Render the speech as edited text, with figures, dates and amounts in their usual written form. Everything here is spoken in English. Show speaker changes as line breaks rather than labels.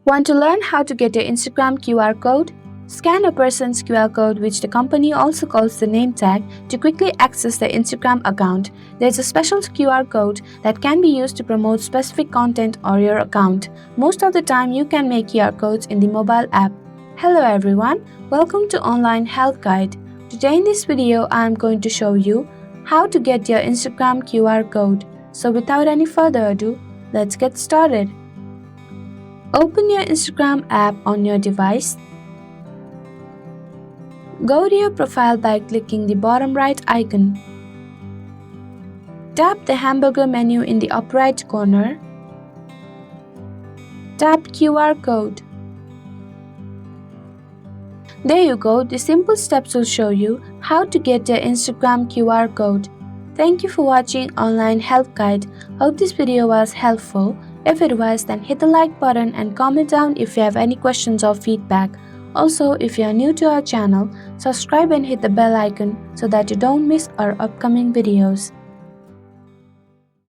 Want to learn how to get your Instagram QR code? Scan a person's QR code, which the company also calls the name tag, to quickly access their Instagram account. There's a special QR code that can be used to promote specific content or your account. Most of the time, you can make QR codes in the mobile app. Hello everyone, welcome to Online Health Guide. Today in this video, I am going to show you how to get your Instagram QR code. So without any further ado, let's get started. Open your Instagram app on your device. Go to your profile by clicking the bottom right icon. Tap the hamburger menu in the upper right corner. Tap QR code. There you go, the simple steps will show you how to get your Instagram QR code. Thank you for watching Online Health Guide. Hope this video was helpful. If it was, then hit the like button and comment down if you have any questions or feedback. Also, if you are new to our channel, subscribe and hit the bell icon so that you don't miss our upcoming videos.